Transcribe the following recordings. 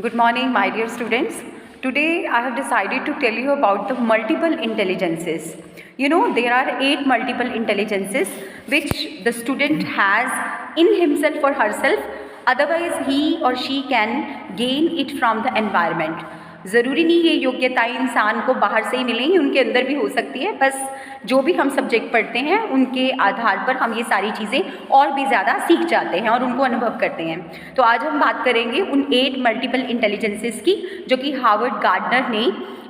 Good morning, my dear students. Today I have decided to tell you about the multiple intelligences. You know, there are 8 multiple intelligences which the student has in himself or herself, otherwise he or she can gain it from the environment. ज़रूरी नहीं ये योग्यताएं इंसान को बाहर से ही मिलेंगी, उनके अंदर भी हो सकती है। बस जो भी हम सब्जेक्ट पढ़ते हैं उनके आधार पर हम ये सारी चीज़ें और भी ज़्यादा सीख जाते हैं और उनको अनुभव करते हैं। तो आज हम बात करेंगे उन 8 मल्टीपल इंटेलिजेंसेस की जो कि हार्वर्ड गार्डनर ने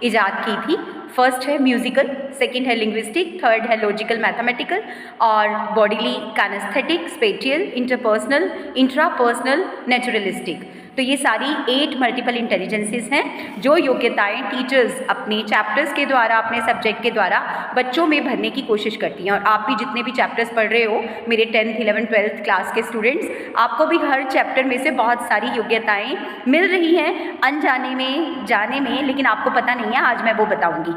ईजाद की थी। फर्स्ट है म्यूजिकल, सेकंड है लिंग्विस्टिक, थर्ड है लॉजिकल मैथमेटिकल और bodily kinesthetic, spatial, interpersonal, intrapersonal, naturalistic. तो ये सारी 8 मल्टीपल इंटेलिजेंसेस हैं जो योग्यताएं टीचर्स अपने चैप्टर्स के द्वारा, अपने सब्जेक्ट के द्वारा बच्चों में भरने की कोशिश करती हैं। और आप भी जितने भी चैप्टर्स पढ़ रहे हो, मेरे 10th, 11th, 12th क्लास के स्टूडेंट्स, आपको भी हर चैप्टर में से बहुत सारी योग्यताएं मिल रही हैं अनजाने में, जाने में, लेकिन आपको पता नहीं है। आज मैं वो बताऊँगी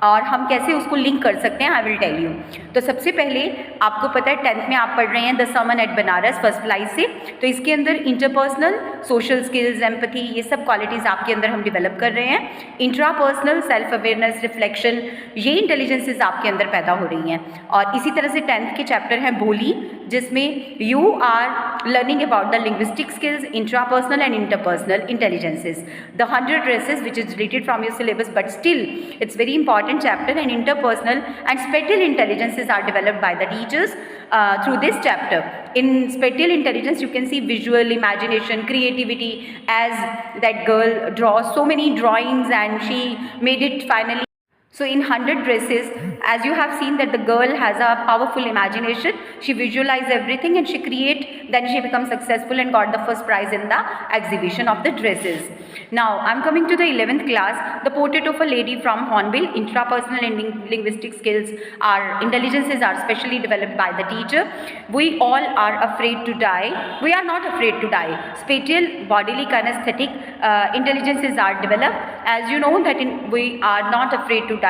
और हम कैसे उसको लिंक कर सकते हैं, आई विल टेल यू। तो सबसे पहले आपको पता है 10th में आप पढ़ रहे हैं the sermon at Benares first flight से, तो इसके अंदर इंटरपर्सनल, सोशल स्किल्स, एम्पैथी, ये सब क्वालिटीज़ आपके अंदर हम डेवलप कर रहे हैं। इंट्रापर्सनल, सेल्फ अवेयरनेस, रिफ्लेक्शन, ये इंटेलिजेंसेस आपके अंदर पैदा हो रही हैं। और इसी तरह से 10th के चैप्टर हैं बोली, जिसमें you are learning about the linguistic skills, intrapersonal and interpersonal intelligences, the 100 races which is deleted from your syllabus, but still it's very important chapter, and interpersonal and spatial intelligences are developed by the teachers through this chapter. In spatial intelligence you can see visual, imagination, creativity, as that girl draws so many drawings and she made it finally. So in 100 races, as you have seen that the girl has a powerful imagination, she visualized everything and she create, then she becomes successful and got the first prize in the exhibition of the dresses. Now I'm coming to the 11th class, the portrait of a lady from Hornbill. Intrapersonal and linguistic skills, our intelligences are specially developed by the teacher. We all are afraid to die. We are not afraid to die. Spatial, bodily, kinesthetic intelligences are developed. As you know that we are not afraid to die.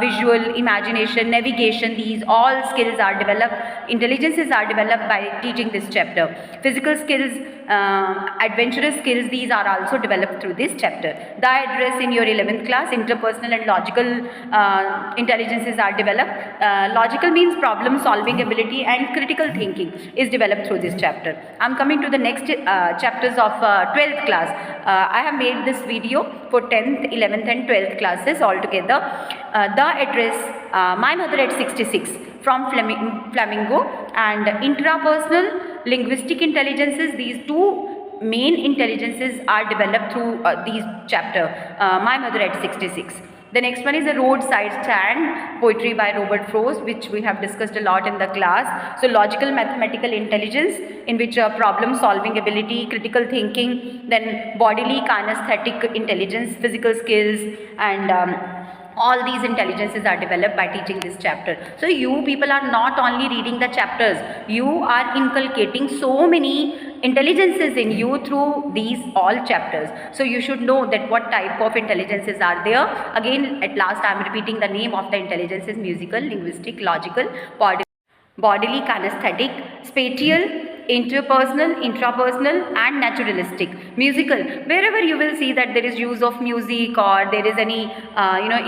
Visual, imagination, navigation, these all skills are developed. Intelligences are developed by teaching this chapter. Physical skills, adventurous skills, these are also developed through this chapter. The address in your 11th class, interpersonal and logical intelligences are developed. Logical means problem solving ability and critical thinking is developed through this chapter. I'm coming to the next chapters of 12th class. I have made this video for 10th, 11th and 12th classes all together. The address, my mother at 66 from Flamingo, and intrapersonal, linguistic intelligences, these two main intelligences are developed through these chapter, my mother at 66. The next one is a roadside stand, poetry by Robert Frost, which we have discussed a lot in the class. So logical mathematical intelligence, in which problem solving ability, critical thinking, then bodily kinesthetic intelligence, physical skills, and all these intelligences are developed by teaching this chapter. So you people are not only reading the chapters, you are inculcating so many intelligences in you through these all chapters. So you should know that what type of intelligences are there. Again, at last I am repeating the name of the intelligences: musical, linguistic, logical, bodily, kinesthetic, spatial, interpersonal, intrapersonal and naturalistic. Musical, wherever you will see that there is use of music or there is any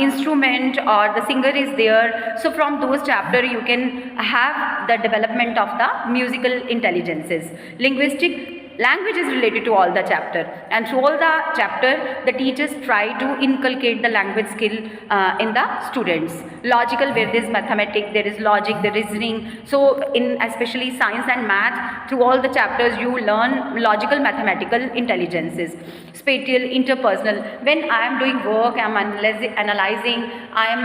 instrument or the singer is there, so from those chapter you can have the development of the musical intelligences. Linguistic, language is related to all the chapter, and through all the chapter the teachers try to inculcate the language skill in the students. Logical, where there is mathematics, there is logic, the reasoning. So in especially science and math, through all the chapters you learn logical mathematical intelligences. Spatial, interpersonal, when I am doing work, I am analyzing, I am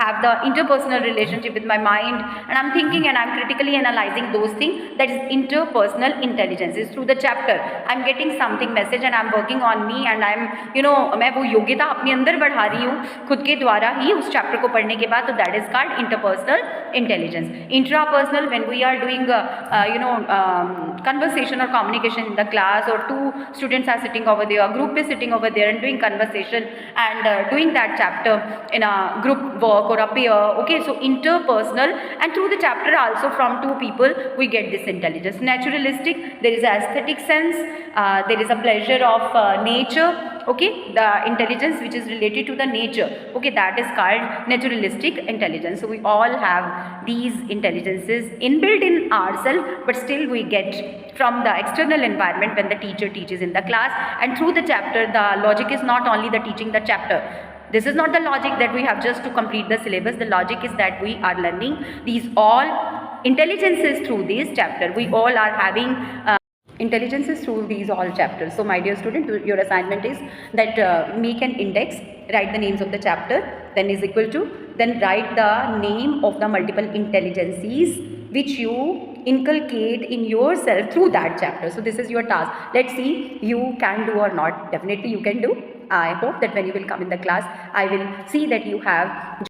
have the interpersonal relationship with my mind, and I am thinking and I am critically analyzing those things. That is interpersonal intelligences. Through the chapter I am getting something message and I am working on me, and I am मैं वो योग्यता अपने अंदर बढ़ा रही हूँ खुद के द्वारा ही उस चैप्टर को पढ़ने के बाद. तो that is called interpersonal intelligence. Intrapersonal, when we are doing conversation or communication in the class, or two students are sitting over there, a group is sitting over there and doing conversation and doing that chapter in a group work or a pair. Okay, so interpersonal, and through the chapter also from two people we get this intelligence. Naturalistic, there is aesthetic sense, there is a pleasure of nature, okay, the intelligence which is related to the nature, okay, that is called naturalistic intelligence. So we all have these intelligences inbuilt in ourselves, but still we get from the external environment when the teacher teaches in the class. And through the chapter, the logic is not only the teaching the chapter. This is not the logic that we have just to complete the syllabus. The logic is that we are learning these all intelligences through this chapter. We all are having intelligences through these all chapters. So my dear student, your assignment is that make an index, write the names of the chapter, then is equal to, then write the name of the multiple intelligences which you inculcate in yourself through that chapter. So this is your task. Let's see you can do or not. Definitely you can do. I hope that when you will come in the class, I will see that you have